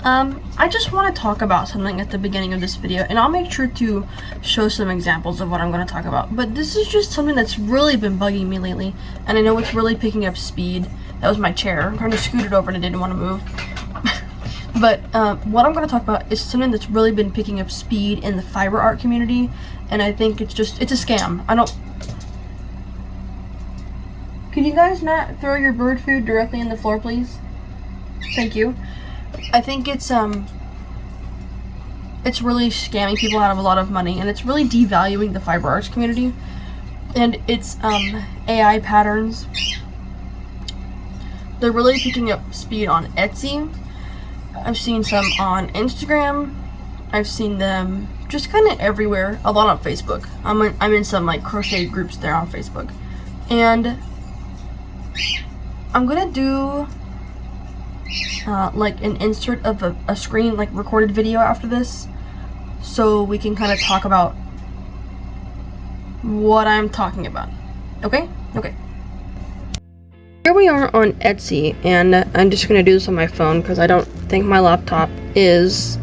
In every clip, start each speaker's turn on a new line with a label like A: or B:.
A: I just want to talk about something at the beginning of this video, and I'll make sure to show some examples of what I'm going to talk about. But this is just something that's really been bugging me lately, and I know it's really picking up speed. That was my chair. I'm trying to scoot it over and it didn't want to move. But what I'm going to talk about is something that's really been picking up speed in the fiber art community, and I think it's a scam. Could you guys not throw your bird food directly in the floor, please? Thank you. I think it's really scamming people out of a lot of money, and it's really devaluing the fiber arts community. And it's AI patterns. They're really picking up speed on Etsy. I've seen some on Instagram. I've seen them just kind of everywhere. A lot on Facebook. I'm in some like crochet groups there on Facebook, and I'm gonna do like an insert of a screen, like recorded video after this, so we can kind of talk about what I'm talking about. Okay? Okay. Here we are on Etsy, and I'm just gonna do this on my phone because I don't think my laptop is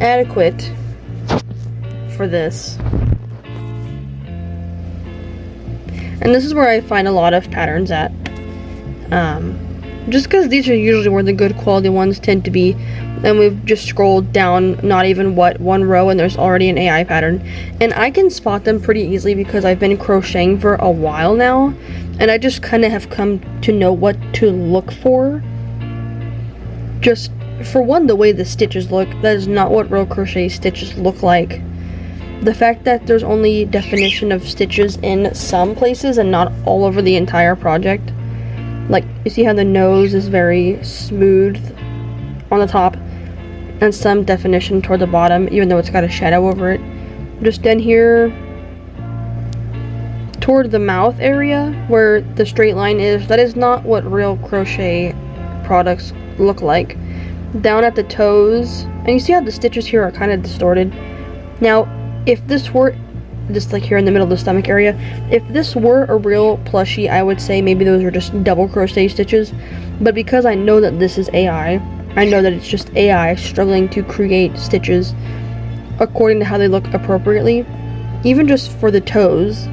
A: adequate for this. And this is where I find a lot of patterns at. Just because these are usually where the good quality ones tend to be, and we've just scrolled down not even one row and there's already an AI pattern, and I can spot them pretty easily because I've been crocheting for a while now, and I just kind of have come to know what to look for. Just for one, the way the stitches look, that is not what real crochet stitches look like. The fact that there's only definition of stitches in some places and not all over the entire project. Like, you see how the nose is very smooth on the top, and some definition toward the bottom, even though it's got a shadow over it. Just then here, toward the mouth area, where the straight line is, that is not what real crochet products look like. Down at the toes, and you see how the stitches here are kind of distorted. Now, if this were just like here in the middle of the stomach area, if this were a real plushie, I would say maybe those are just double crochet stitches. But because I know that this is AI, I know that it's just AI struggling to create stitches according to how they look appropriately. Even just for the toes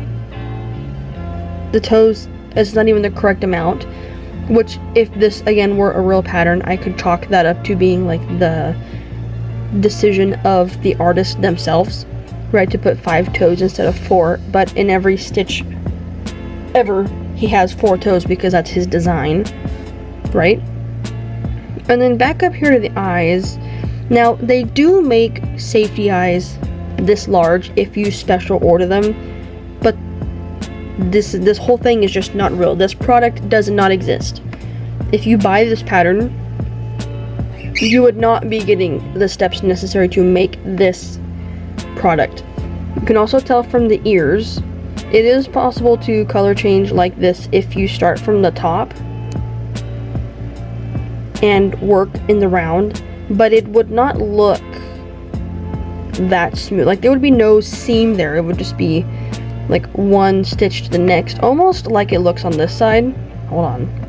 A: is not even the correct amount, which if this again were a real pattern, I could chalk that up to being like the decision of the artist themselves, right, to put 5 toes instead of 4, but in every stitch ever he has 4 toes because that's his design, right? And then back up here to the eyes. Now they do make safety eyes this large if you special order them, but this whole thing is just not real. This product does not exist. If you buy this pattern, you would not be getting the steps necessary to make this product. You can also tell from the ears. It is possible to color change like this if you start from the top and work in the round, but it would not look that smooth. Like, there would be no seam there. It would just be like one stitch to the next, almost like it looks on this side. Hold on,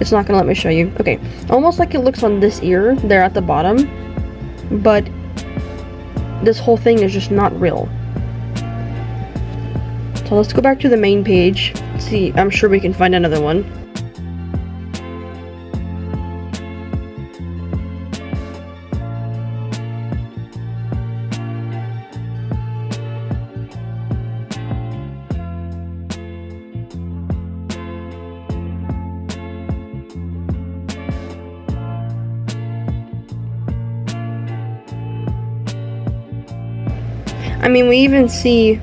A: it's not gonna let me show you. Okay, almost like it looks on this ear there at the bottom, but this whole thing is just not real. So let's go back to the main page. Let's see, I'm sure we can find another one. I mean, we even see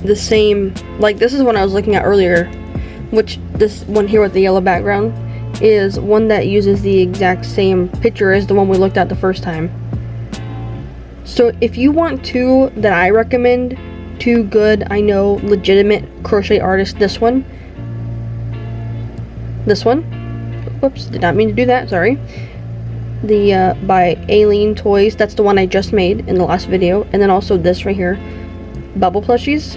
A: the same, like this is one I was looking at earlier, which this one here with the yellow background is one that uses the exact same picture as the one we looked at the first time. So if you want 2 that I recommend, 2 good, I know, legitimate crochet artists, this one, whoops, did not mean to do that, sorry. The by Aileen Toys, that's the one I just made in the last video, and then also this right here, Bubble Plushies.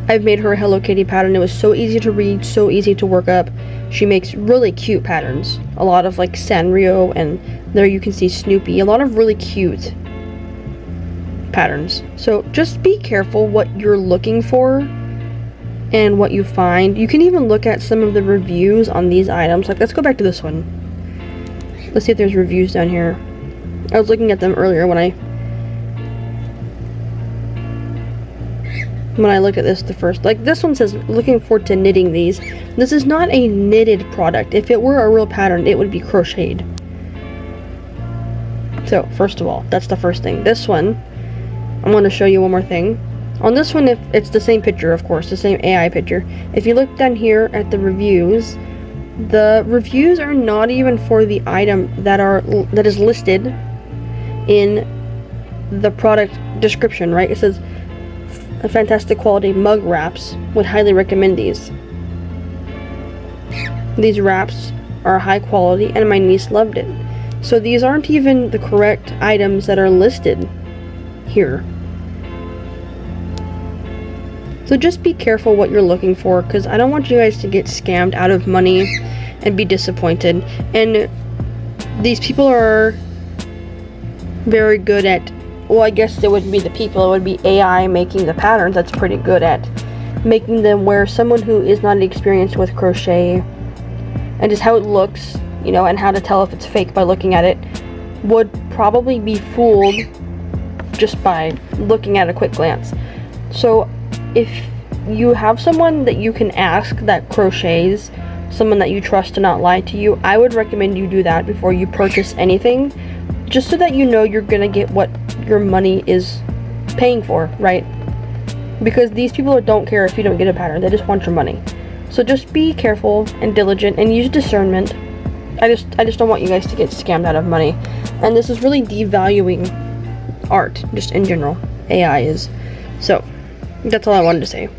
A: I've made her a Hello Kitty pattern. It was so easy to read, so easy to work up. She makes really cute patterns. A lot of like Sanrio, and there you can see Snoopy. A lot of really cute patterns. So just be careful what you're looking for and what you find. You can even look at some of the reviews on these items. Like, let's go back to this one. Let's see if there's reviews down here. I was looking at them earlier when I looked at this the first. Like, this one says, looking forward to knitting these. This is not a knitted product. If it were a real pattern, it would be crocheted. So, first of all, that's the first thing. This one, I'm going to show you one more thing. On this one, if it's the same picture, of course, the same AI picture. If you look down here at the reviews are not even for the item that is listed in the product description, right? It says, a fantastic quality mug wraps, would highly recommend these. These wraps are high quality and my niece loved it. So these aren't even the correct items that are listed here. So just be careful what you're looking for, because I don't want you guys to get scammed out of money and be disappointed. And these people are very good at, well, I guess it wouldn't be the people, it would be AI making the patterns that's pretty good at making them where someone who is not experienced with crochet and just how it looks, you know, and how to tell if it's fake by looking at it, would probably be fooled just by looking at a quick glance. So if you have someone that you can ask that crochets, someone that you trust to not lie to you, I would recommend you do that before you purchase anything, just so that you know you're gonna get what your money is paying for, right? Because these people don't care if you don't get a pattern, they just want your money. So just be careful and diligent and use discernment. I just don't want you guys to get scammed out of money. And this is really devaluing art, just in general. AI is. So that's all I wanted to say.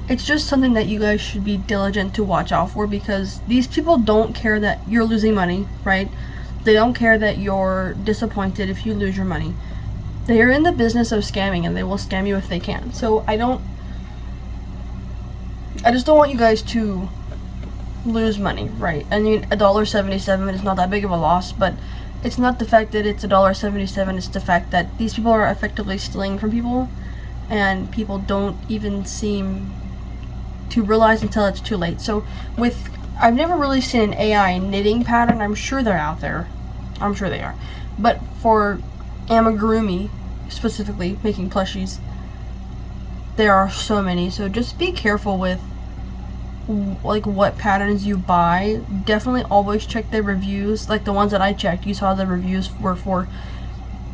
A: It's just something that you guys should be diligent to watch out for, because these people don't care that you're losing money, right? They don't care that you're disappointed if you lose your money. They are in the business of scamming, and they will scam you if they can. So I just don't want you guys to lose money, right? I mean, $1.77 is not that big of a loss, but it's not the fact that it's $1.77, it's the fact that these people are effectively stealing from people, and people don't even seem to realize until it's too late. So I've never really seen an AI knitting pattern. I'm sure they're out there. I'm sure they are. But for amigurumi, specifically, making plushies, there are so many. So just be careful with like what patterns you buy. Definitely always check their reviews. Like the ones that I checked, you saw the reviews were for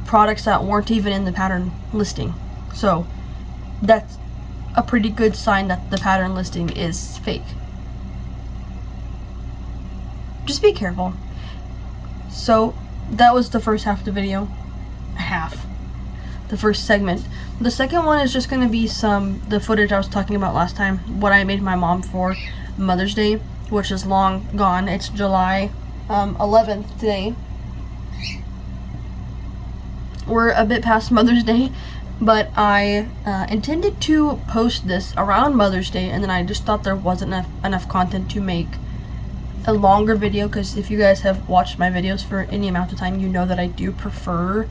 A: products that weren't even in the pattern listing. So that's a pretty good sign that the pattern listing is fake. Just be careful. So that was the first half of the video. The first segment. The second one is just going to be the footage I was talking about last time, what I made my mom for Mother's Day, which is long gone. It's July 11th today. We're a bit past Mother's Day, but I intended to post this around Mother's Day, and then I just thought there wasn't enough content to make a longer video, because if you guys have watched my videos for any amount of time, you know that I do prefer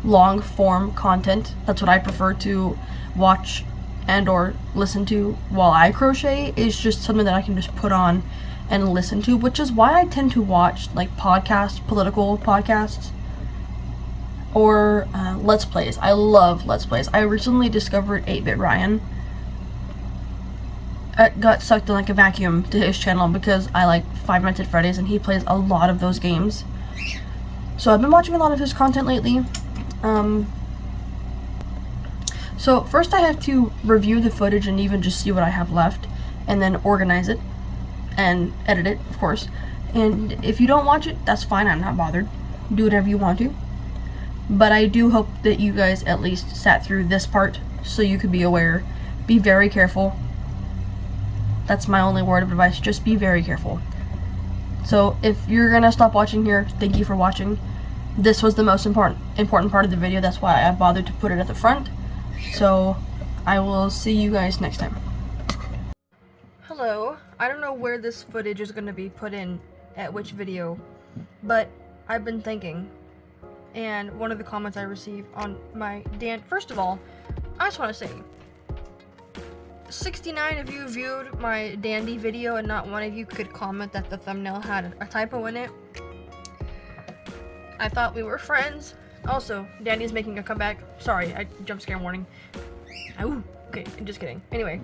A: long form content. That's what I prefer to watch and or listen to while I crochet, is just something that I can just put on and listen to, which is why I tend to watch like podcasts, political podcasts, or Let's Plays. I love Let's Plays. I recently discovered 8-Bit Ryan. It got sucked in like a vacuum to his channel because I like Five Nights at Freddy's, and he plays a lot of those games. So I've been watching a lot of his content lately. So first I have to review the footage and even just see what I have left, and then organize it and edit it, of course. And if you don't watch it, that's fine, I'm not bothered. Do whatever you want to. But I do hope that you guys at least sat through this part so you could be aware. Be very careful. That's my only word of advice. Just be very careful. So if you're gonna stop watching here, thank you for watching. This was the most important part of the video. That's why I bothered to put it at the front. So I will see you guys next time. Hello. I don't know where this footage is going to be put in at which video, but I've been thinking, and one of the comments I received on my first of all, I just want to say 69 of you viewed my dandy video and not one of you could comment that the thumbnail had a typo in it. I thought we were friends. Also, Dandy's making a comeback. Sorry, jump scare warning. Ooh, okay, I'm just kidding. Anyway,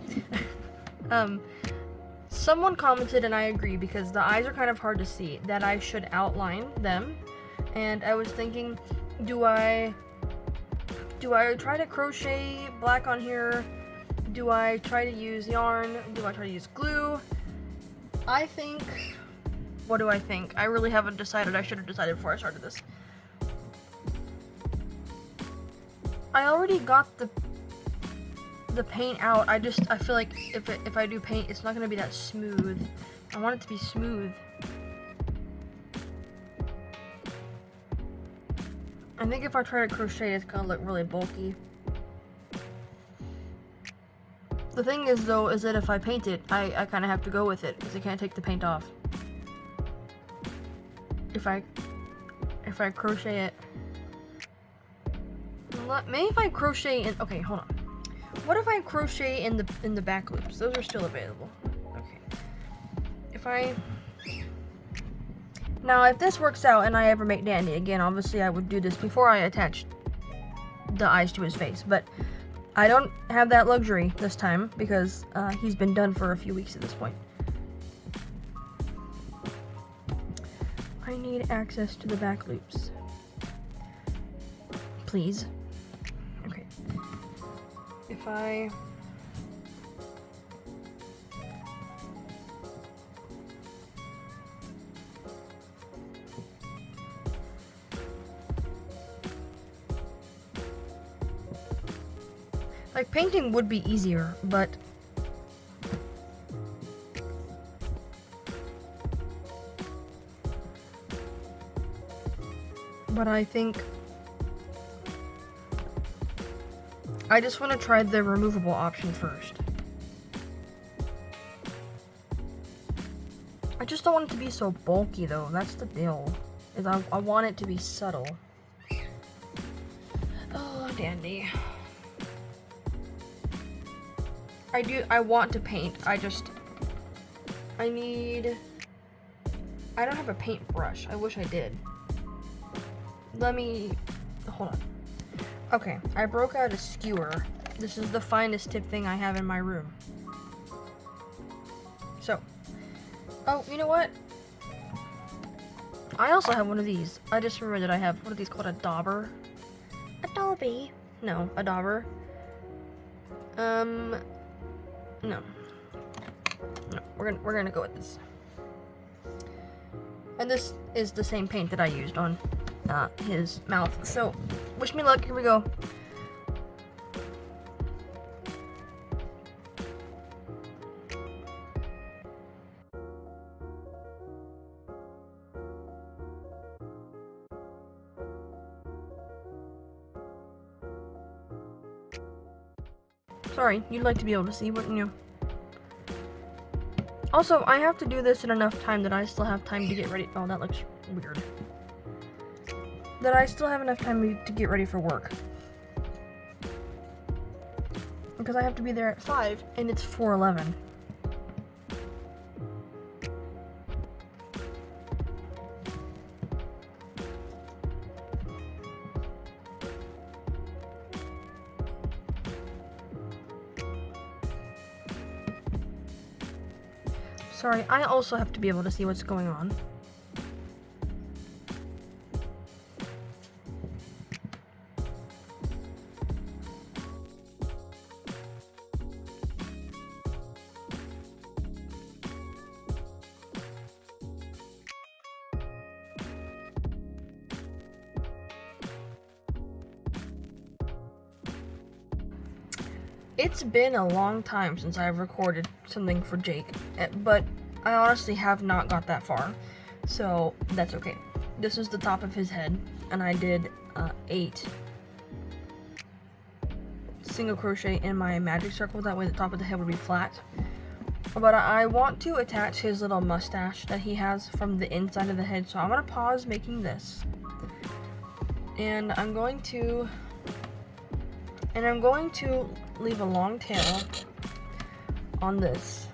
A: someone commented, and I agree, because the eyes are kind of hard to see, that I should outline them. And I was thinking, do I try to crochet black on here? Do I try to use yarn? Do I try to use glue? What do I think? I really haven't decided. I should have decided before I started this. I already got the paint out. I feel like if I do paint, it's not gonna be that smooth. I want it to be smooth. I think if I try to crochet, it's gonna look really bulky. The thing is, though, is that if I paint it, I kind of have to go with it because I can't take the paint off. If I crochet it, maybe if I crochet in. Okay, hold on. What if I crochet in the back loops? Those are still available. Okay. Now, if this works out and I ever make Dandy again, obviously I would do this before I attached the eyes to his face, but I don't have that luxury this time because he's been done for a few weeks at this point. I need access to the back loops. Please. Okay. If I... Like, painting would be easier, but I think I just want to try the removable option first. I just don't want it to be so bulky, though. That's the deal. I want it to be subtle. Oh, Dandy. I want to paint. I don't have a paintbrush. I wish I did. Hold on. Okay, I broke out a skewer. This is the finest tip thing I have in my room. So, oh, you know what? I also have one of these. I just remembered that I have, what are these called, a dauber? A dobby? No, a dauber. No, we're gonna go with this. And this is the same paint that I used on his mouth. So, wish me luck. Here we go. Sorry, you'd like to be able to see, wouldn't you? Also, I have to do this in enough time that I still have time to get ready. Oh, that looks weird. That I still have enough time to get ready for work. Because I have to be there at 5, and it's 4:11. Sorry, I also have to be able to see what's going on. It's been a long time since I've recorded something for Jake, but I honestly have not got that far, so that's okay. This is the top of his head, and I did 8 single crochet in my magic circle, that way the top of the head would be flat. But I want to attach his little mustache that he has from the inside of the head, so I'm gonna pause making this. And I'm going to leave a long tail on this.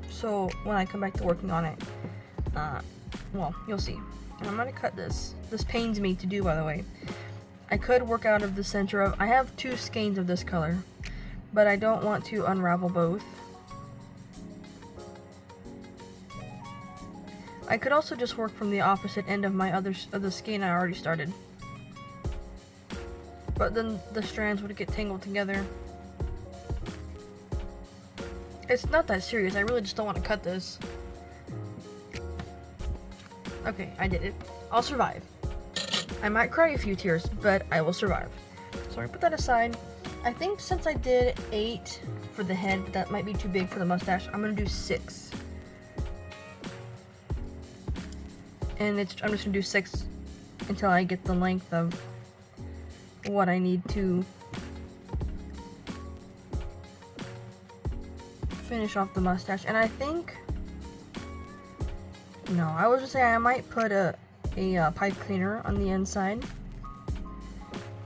A: So when I come back to working on it, well, you'll see. And I'm gonna cut this. This pains me to do, by the way. I could work out of the center of, I have 2 skeins of this color, but I don't want to unravel both. I could also just work from the opposite end of my the skein I already started. But then the strands would get tangled together. It's not that serious, I really just don't want to cut this. Okay, I did it. I'll survive. I might cry a few tears, but I will survive. So I put that aside. I think since I did 8 for the head, but that might be too big for the mustache, I'm gonna do 6. And I'm just gonna do 6 until I get the length of what I need to finish off the mustache. And I think, no, I was just saying I might put a pipe cleaner on the inside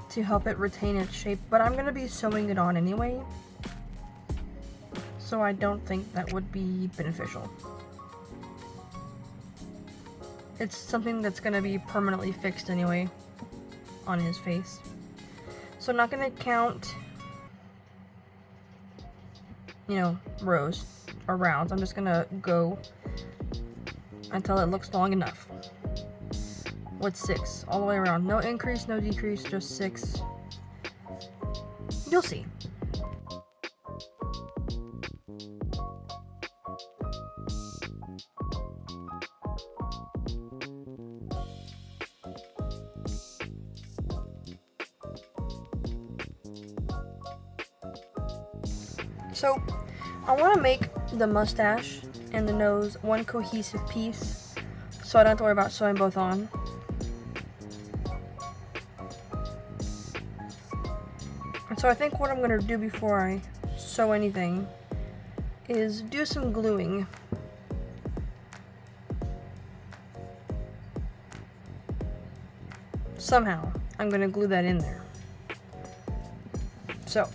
A: to help it retain its shape, but I'm gonna be sewing it on anyway, so I don't think that would be beneficial. It's something that's gonna be permanently fixed anyway on his face. So I'm not gonna count, you know, rows or rounds. I'm just gonna go until it looks long enough. With 6 all the way around. No increase, no decrease, just 6. You'll see. So I want to make the mustache and the nose one cohesive piece, so I don't have to worry about sewing both on. And so I think what I'm going to do before I sew anything is do some gluing. Somehow I'm going to glue that in there. So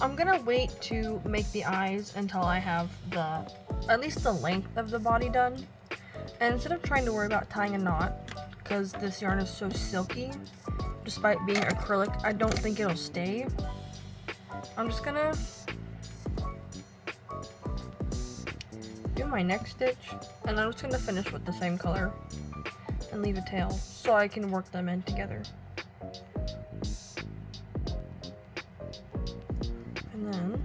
A: I'm gonna wait to make the eyes until I have at least the length of the body done. And instead of trying to worry about tying a knot, because this yarn is so silky, despite being acrylic, I don't think it'll stay. I'm just gonna do my neck stitch, and I'm just gonna finish with the same color and leave a tail so I can work them in together. And then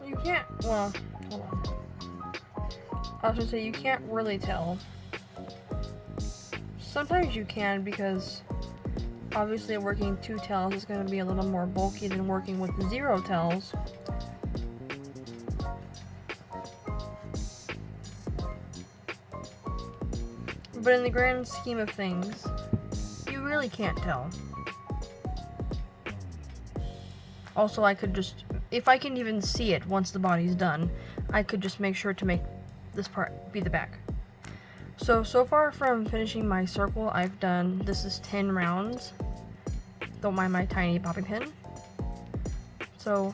A: you can't, well, hold on. I was gonna say you can't really tell. Sometimes you can, because obviously working 2 tails is going to be a little more bulky than working with 0 tails. But in the grand scheme of things, you really can't tell. Also, I could just, if I can even see it once the body's done, I could just make sure to make this part be the back. So far from finishing my circle, I've done, this is 10 rounds. don't mind my tiny bobby pin. So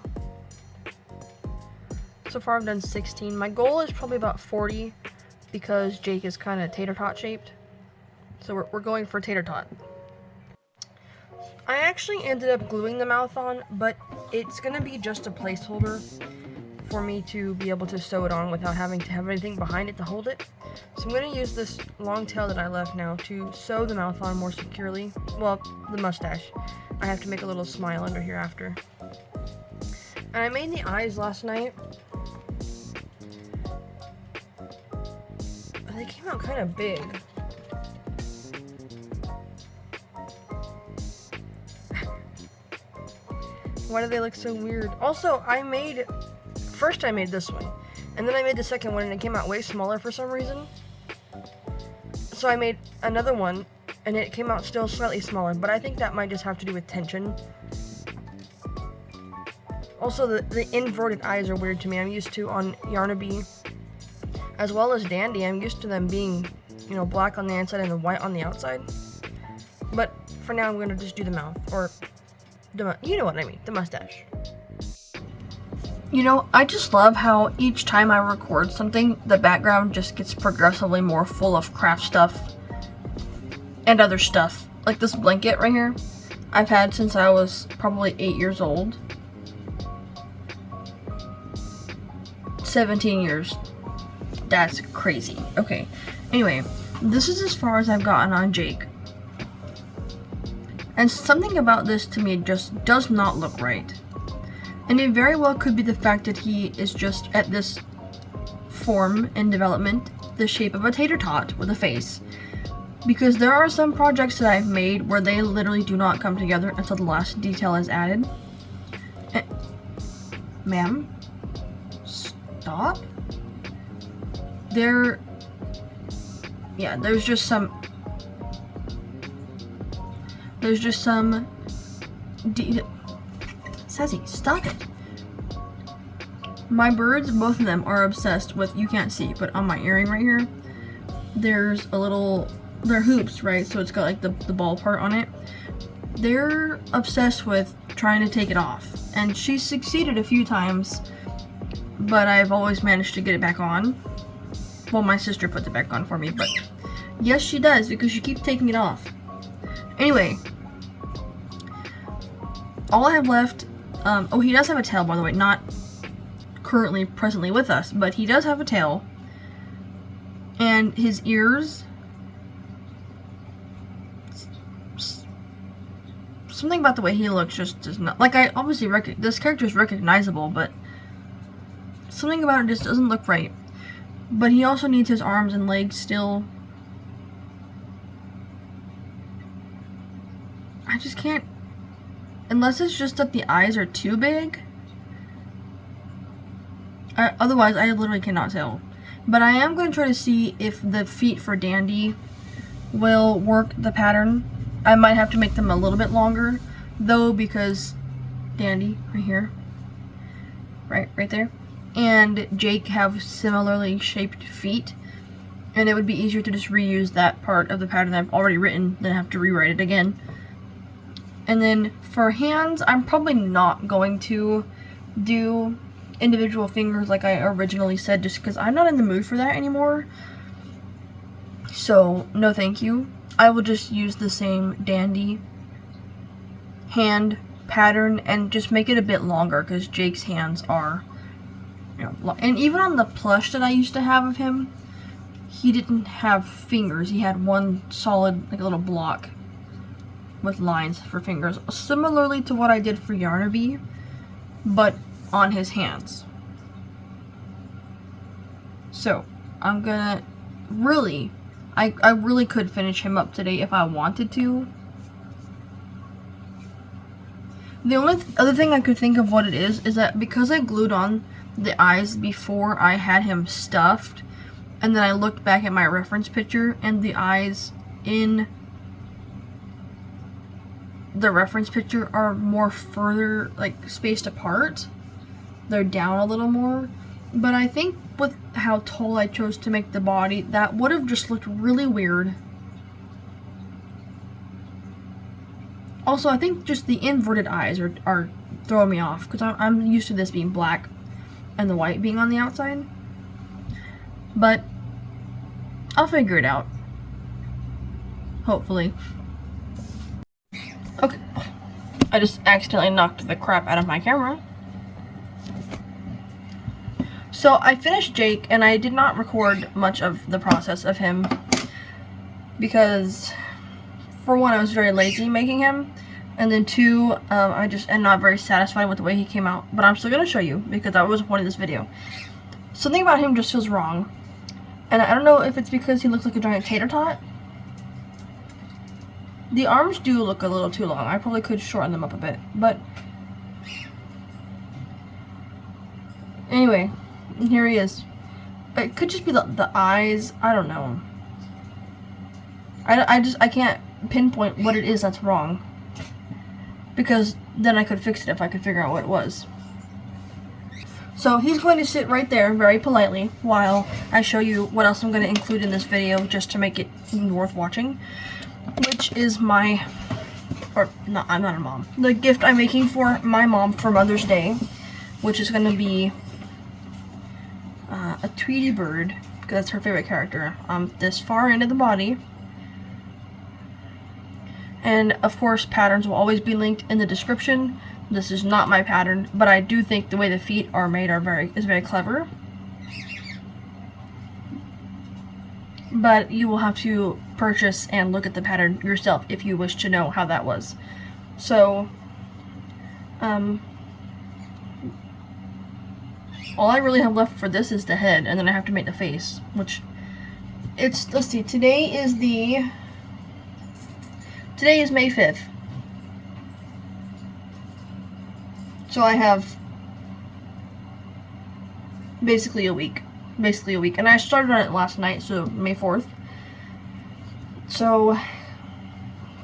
A: far I've done 16. My goal is probably about 40 because Jake is kind of tater tot shaped. So we're going for tater tot. I actually ended up gluing the mouth on, but it's gonna be just a placeholder for me to be able to sew it on without having to have anything behind it to hold it. So I'm gonna use this long tail that I left now to sew the mouth on more securely. Well, the mustache. I have to make a little smile under here after. And I made the eyes last night. They came out kind of big. Why do they look so weird? Also, first I made this one, and then I made the second one and it came out way smaller for some reason. So I made another one and it came out still slightly smaller, but I think that might just have to do with tension. Also, the inverted eyes are weird to me. I'm used to on Yarnaby, as well as Dandy, I'm used to them being, you know, black on the inside and then white on the outside. But for now, I'm gonna just do the mouth, or you know what I mean, the mustache. You know, I just love how each time I record something, the background just gets progressively more full of craft stuff and other stuff. Like this blanket right here, I've had since I was probably 8 years old. 17 years. That's crazy. Okay, anyway, this is as far as I've gotten on Jake. And something about this to me just does not look right. And it very well could be the fact that he is just at this form in development, the shape of a tater tot with a face. Because there are some projects that I've made where they literally do not come together until the last detail is added. Ma'am? Stop? There's just some Sassy, stop it. My birds, both of them, are obsessed with, you can't see, but on my earring right here, there's they're hoops, right? So it's got like the ball part on it. They're obsessed with trying to take it off. And she's succeeded a few times, but I've always managed to get it back on. Well, my sister puts it back on for me, but yes, she does, because she keeps taking it off. Anyway, all I have left, oh, he does have a tail, by the way, not presently with us, but he does have a tail, and his ears, something about the way he looks just does not, like, I obviously this character is recognizable, but something about it just doesn't look right. But he also needs his arms and legs still. I just can't, unless it's just that the eyes are too big. Otherwise, I literally cannot tell. But I am going to try to see if the feet for Dandy will work the pattern. I might have to make them a little bit longer, though, because Dandy, right here, right there, and Jake have similarly shaped feet, and it would be easier to just reuse that part of the pattern that I've already written than have to rewrite it again. And then for hands, I'm probably not going to do individual fingers like I originally said, just because I'm not in the mood for that anymore. So, no thank you. I will just use the same Dandy hand pattern and just make it a bit longer, because Jake's hands are, you know, and even on the plush that I used to have of him, he didn't have fingers. He had one solid, like a little block with lines for fingers, similarly to what I did for Yarnaby, but on his hands. So, I'm gonna really, I really could finish him up today if I wanted to. The only other thing I could think of what it is that because I glued on the eyes before I had him stuffed, and then I looked back at my reference picture, and the eyes in the reference picture are more further, like, spaced apart. They're down a little more. But I think with how tall I chose to make the body, that would have just looked really weird. Also, I think just the inverted eyes are throwing me off, because I'm used to this being black and the white being on the outside. But I'll figure it out. Hopefully. Okay. I just accidentally knocked the crap out of my camera. So I finished Jake, and I did not record much of the process of him because, for one, I was very lazy making him, and then two, I just am not very satisfied with the way he came out. But I'm still going to show you because that was the point of this video. Something about him just feels wrong, and I don't know if it's because he looks like a giant tater tot. The arms do look a little too long. I probably could shorten them up a bit, but anyway, here he is. It could just be the eyes. I don't know. I can't pinpoint what it is that's wrong, because then I could fix it if I could figure out what it was. So he's going to sit right there very politely while I show you what else I'm going to include in this video just to make it worth watching, which is my, or no, I'm not a mom, the gift I'm making for my mom for Mother's Day, which is going to be a Tweety bird, because that's her favorite character, this far end of the body. And of course, patterns will always be linked in the description. This is not my pattern, but I do think the way the feet are made is very clever. But you will have to purchase and look at the pattern yourself if you wish to know how that was. So, all I really have left for this is the head, and then I have to make the face, which, let's see, today is May 5th. So I have basically a week. And I started on it last night, so May 4th. So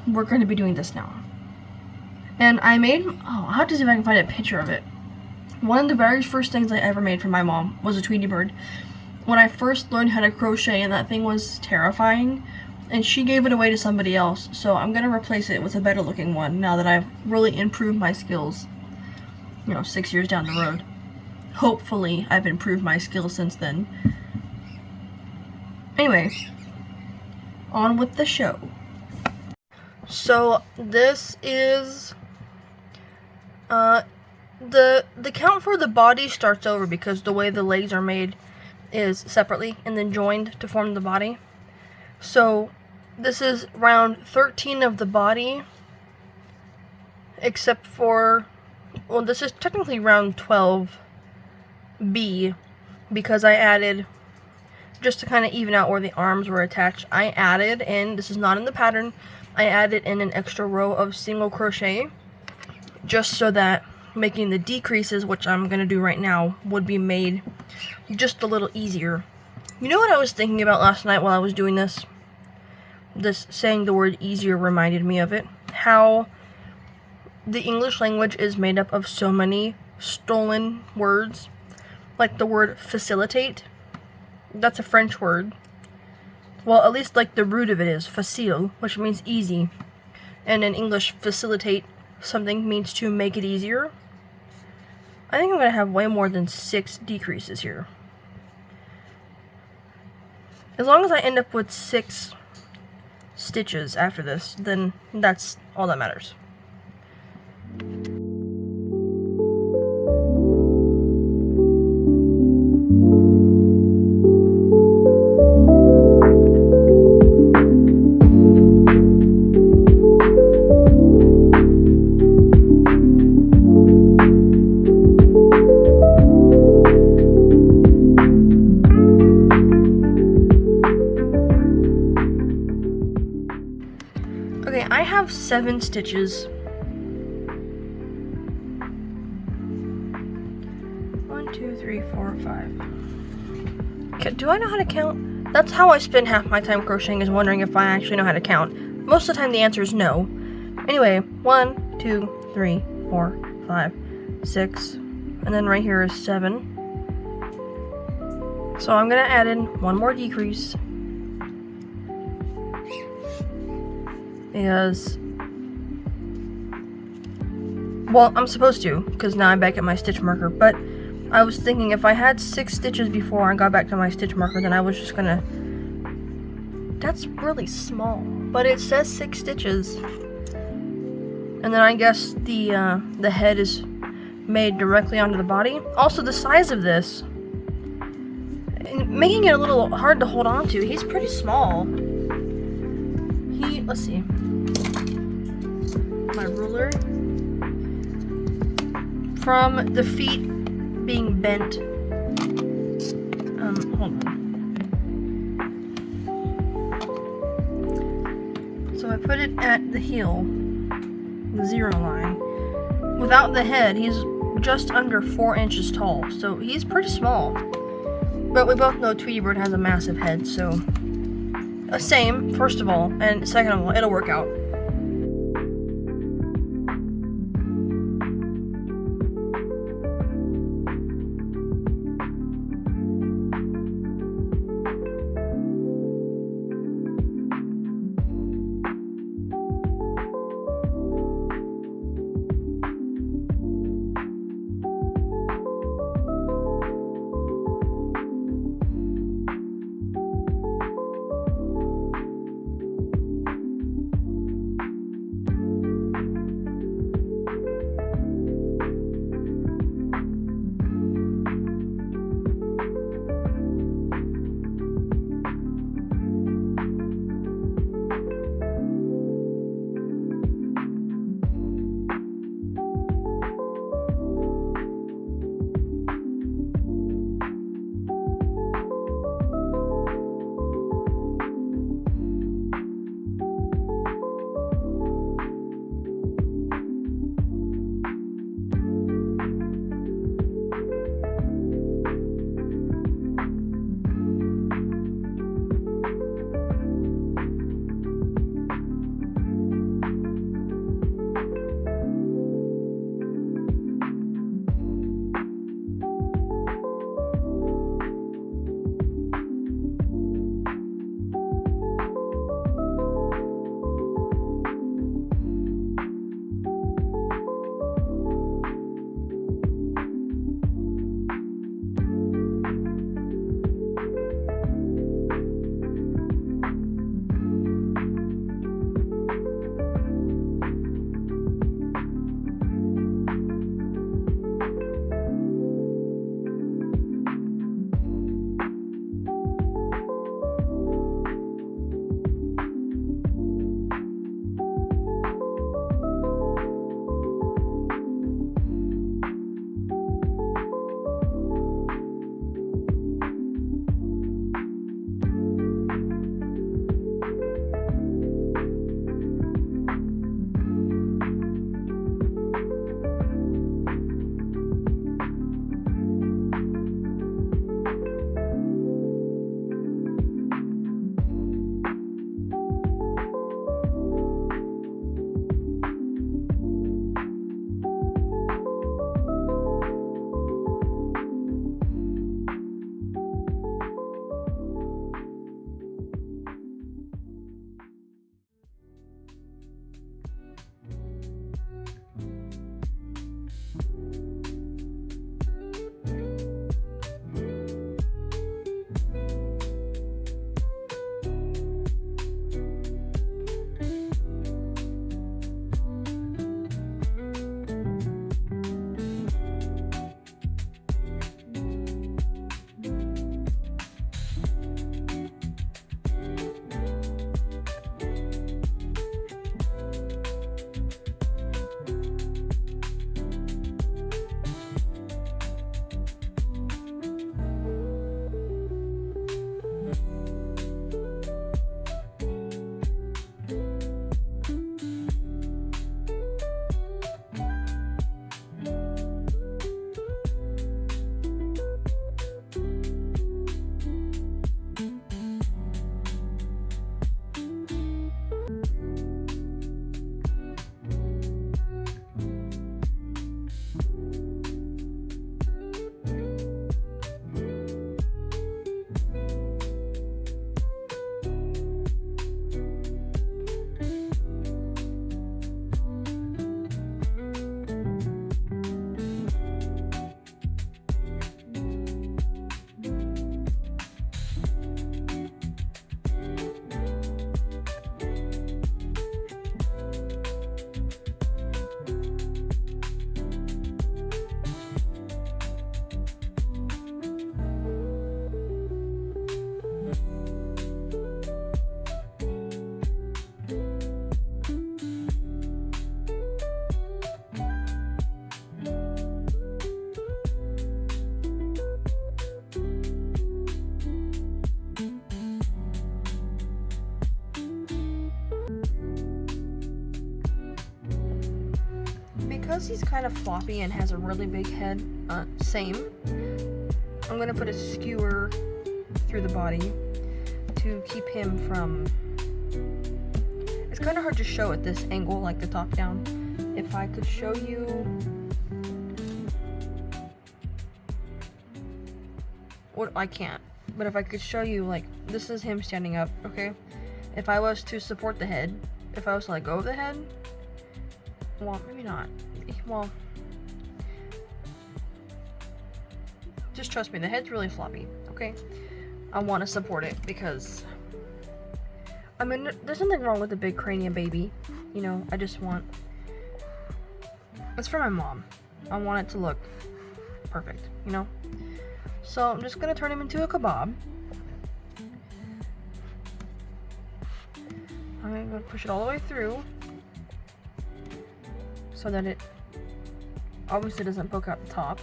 A: we're going to be doing this now. And I made, I'll have to see if I can find a picture of it. One of the very first things I ever made for my mom was a Tweety bird. When I first learned how to crochet, and that thing was terrifying, and she gave it away to somebody else, so I'm going to replace it with a better looking one now that I've really improved my skills, 6 years down the road. Hopefully I've improved my skills since then. Anyway, on with the show. So this is the count for the body starts over because the way the legs are made is separately and then joined to form the body. So this is round 13 of the body, except for, well, this is technically round 12B because I added, just to kind of even out where the arms were attached, I added, and this is not in the pattern, I added in an extra row of single crochet just so that making the decreases, which I'm going to do right now, would be made just a little easier. You know what I was thinking about last night while I was doing this? This saying the word easier reminded me of it. How the English language is made up of so many stolen words. Like the word facilitate. That's a French word. Well, at least like the root of it is facile, which means easy. And in English, facilitate something means to make it easier. I think I'm going to have way more than 6 decreases here. As long as I end up with 6 stitches after this, then that's all that matters. Okay, I have 7 stitches. 1, 2, 3, 4, 5. Okay, do I know how to count? That's how I spend half my time crocheting, is wondering if I actually know how to count. Most of the time the answer is no. Anyway, 1, 2, 3, 4, 5, 6, and then right here is 7. So I'm gonna add in one more decrease, because Well, I'm supposed to, because now I'm back at my stitch marker, but I was thinking if I had 6 stitches before I got back to my stitch marker, then I was just gonna... That's really small, but it says 6 stitches. And then I guess the head is made directly onto the body. Also, the size of this, making it a little hard to hold on to. He's pretty small. Let's see. My ruler. From the feet being bent. Hold on. So I put it at the heel, the 0 line. Without the head, he's just under 4 inches tall, so he's pretty small. But we both know Tweety Bird has a massive head, so same, first of all, and second of all, it'll work out. because he's kind of floppy and has a really big head, same, I'm gonna put a skewer through the body to keep him from, it's kind of hard to show at this angle, like the top down. If I could show you, what, I can't, but if I could show you, like, this is him standing up, okay? If I was to support the head, if I was to let go of the head, well, maybe not, well, just trust me, the head's really floppy, okay? I want to support it because, I mean, there's nothing wrong with a big cranium baby, you know, I just want, it's for my mom, I want it to look perfect, you know? So I'm just gonna turn him into a kebab. I'm gonna push it all the way through so that it obviously doesn't poke out the top.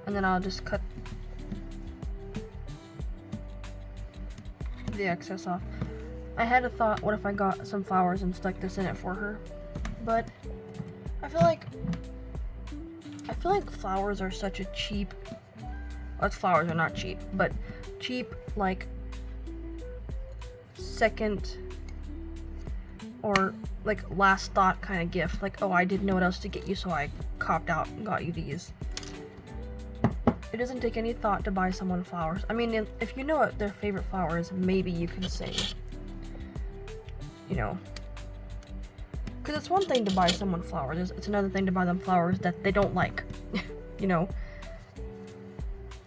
A: And then I'll just cut the excess off. I had a thought, what if I got some flowers and stuck this in it for her? But I feel like flowers are such a cheap, well, flowers are not cheap, but cheap, like, second or like last thought kind of gift. Like, oh, I didn't know what else to get you, so I copped out and got you these. It doesn't take any thought to buy someone flowers. I mean, if you know what their favorite flower is, maybe you can say, you know, because it's one thing to buy someone flowers, it's another thing to buy them flowers that they don't like, you know.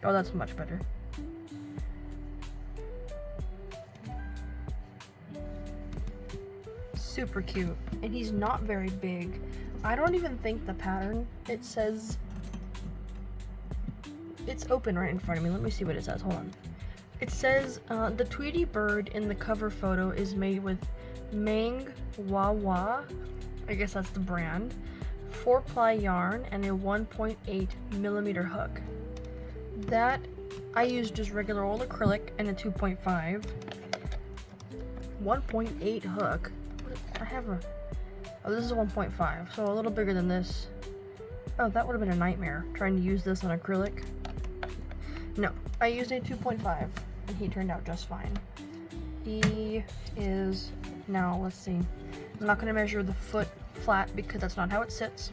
A: Oh, that's much better. Super cute, and he's not very big. I don't even think the pattern, it says, it's open right in front of me. Let me see what it says. Hold on. It says the Tweety bird in the cover photo is made with Mang Wawa, I guess that's the brand, 4-ply yarn and a 1.8 millimeter hook. That I used just regular old acrylic and a 2.5. 1.8 hook. I have a, oh, this is a 1.5, so a little bigger than this. Oh, that would have been a nightmare trying to use this on acrylic. No, I used a 2.5 and he turned out just fine. He is, now let's see, I'm not going to measure the foot flat because that's not how it sits.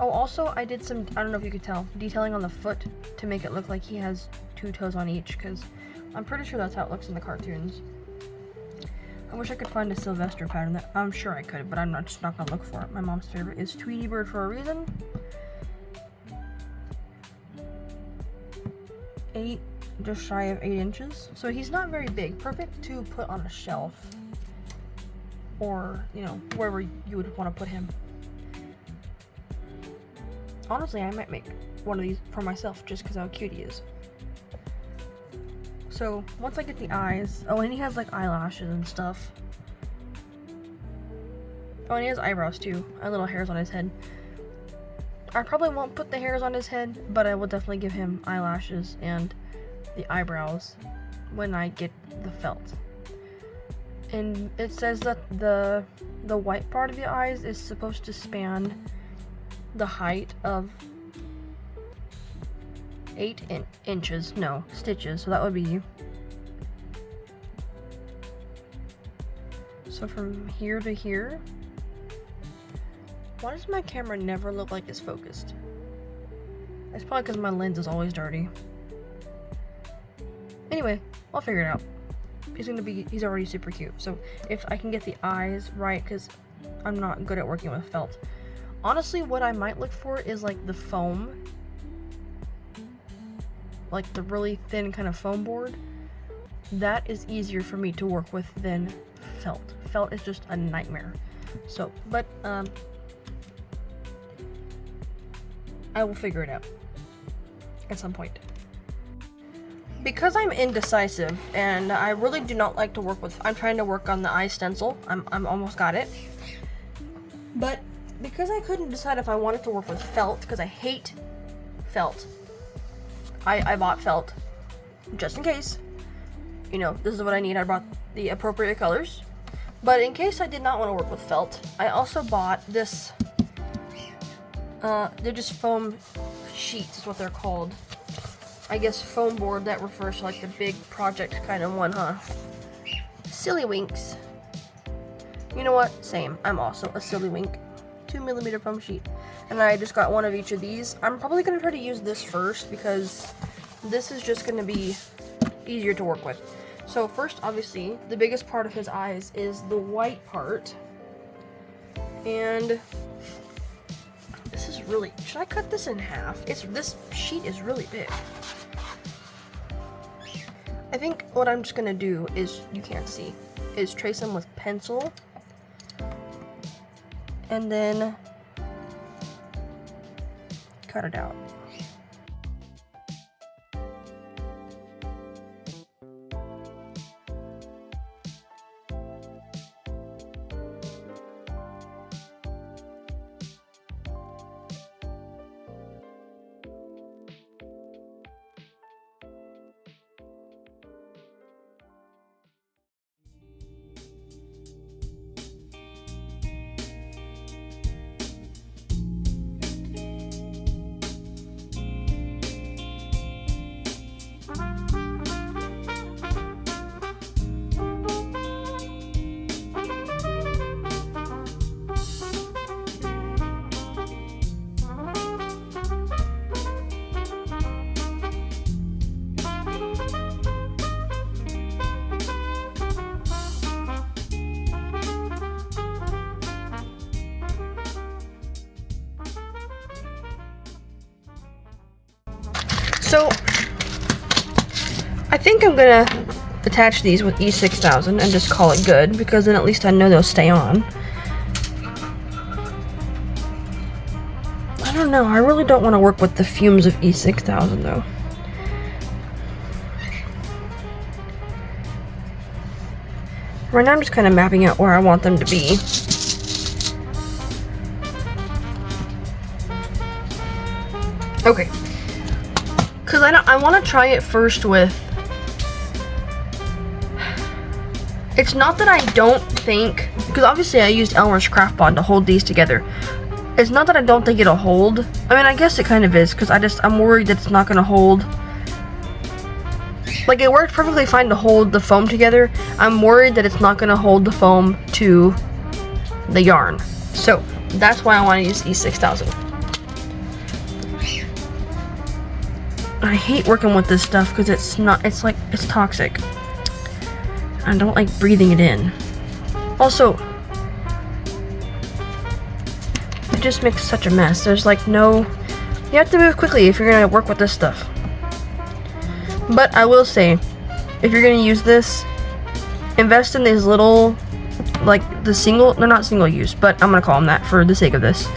A: Oh, also I did some, I don't know if you could tell, detailing on the foot to make it look like he has 2 toes on each, because I'm pretty sure that's how it looks in the cartoons. I wish I could find a Sylvester pattern. That I'm sure I could, but I'm just not gonna look for it. My mom's favorite is Tweety Bird for a reason. 8, just shy of 8 inches. So he's not very big. Perfect to put on a shelf, or, you know, wherever you would want to put him. Honestly, I might make one of these for myself just because how cute he is. So once I get the eyes, oh, and he has like eyelashes and stuff. Oh, and he has eyebrows too, and little hairs on his head. I probably won't put the hairs on his head, but I will definitely give him eyelashes and the eyebrows when I get the felt. And it says that the white part of the eyes is supposed to span the height of 8 inches, no, stitches, so that would be, so from here to here. Why does my camera never look like it's focused? It's probably because my lens is always dirty. Anyway, I'll figure it out. He's already super cute, so if I can get the eyes right, because I'm not good at working with felt. Honestly, what I might look for is like the foam, like the really thin kind of foam board. That is easier for me to work with than felt. Felt is just a nightmare. So, but I will figure it out at some point. Because I'm indecisive and I really do not like to work with, I'm trying to work on the eye stencil. I'm almost got it. But because I couldn't decide if I wanted to work with felt, because I hate felt, I bought felt just in case. You know, this is what I need. I bought the appropriate colors. But in case I did not want to work with felt, I also bought this They're just foam sheets is what they're called. I guess foam board, that refers to like the big project kind of one, huh? Silly winks. You know what? Same. I'm also a silly wink. 2mm foam sheet. And I just got one of each of these. I'm probably going to try to use this first because this is just going to be easier to work with. So first, obviously, the biggest part of his eyes is the white part. And this is really, should I cut this in half? This sheet is really big. I think what I'm just gonna do is, you can't see, is trace them with pencil. And then cut it out. So, I think I'm gonna attach these with E6000 and just call it good, because then at least I know they'll stay on. I don't know, I really don't want to work with the fumes of E6000 though. Right now I'm just kind of mapping out where I want them to be. Okay. Because I want to try it first with... It's not that I don't think... Because obviously I used Elmer's Craft Bond to hold these together. It's not that I don't think it'll hold. I mean, I guess it kind of is, because I'm worried that it's not going to hold. Like, it worked perfectly fine to hold the foam together. I'm worried that it's not going to hold the foam to the yarn. So, that's why I want to use E6000. I hate working with this stuff because it's toxic. I don't like breathing it in. Also, it just makes such a mess. There's like no, you have to move quickly if you're gonna work with this stuff. But I will say, if you're gonna use this, invest in these little, like they're not single use, but I'm gonna call them that for the sake of this.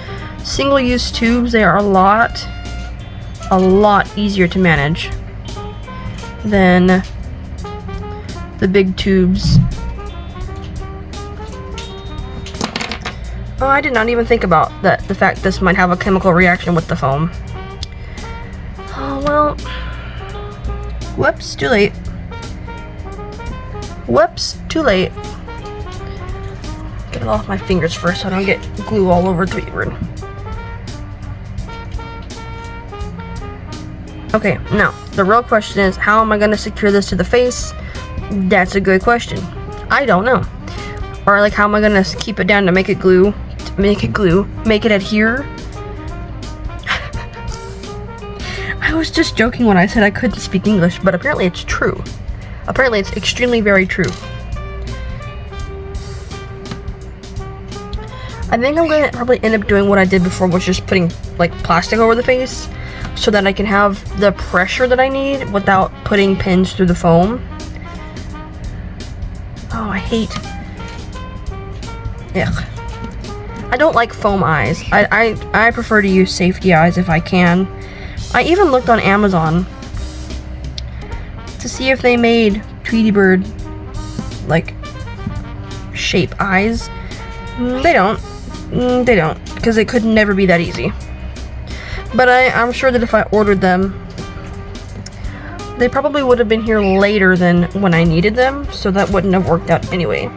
A: Single use tubes, they are a lot easier to manage than the big tubes. Oh, I did not even think about the fact this might have a chemical reaction with the foam. Oh, well. Whoops, too late. Whoops, too late. Get it off my fingers first so I don't get glue all over Tweety Pattern. Okay, now, the real question is, how am I going to secure this to the face? That's a good question. I don't know. Or, like, how am I going to keep it down to make it glue? Make it adhere? I was just joking when I said I couldn't speak English, but apparently it's true. Apparently it's extremely very true. I think I'm going to probably end up doing what I did before, which is putting, like, plastic over the face, so that I can have the pressure that I need without putting pins through the foam. Oh, I hate... Ugh. I don't like foam eyes. I prefer to use safety eyes if I can. I even looked on Amazon to see if they made Tweety Bird, like, shape eyes. They don't. They don't, because it could never be that easy. But I'm sure that if I ordered them, they probably would have been here later than when I needed them, so that wouldn't have worked out anyway.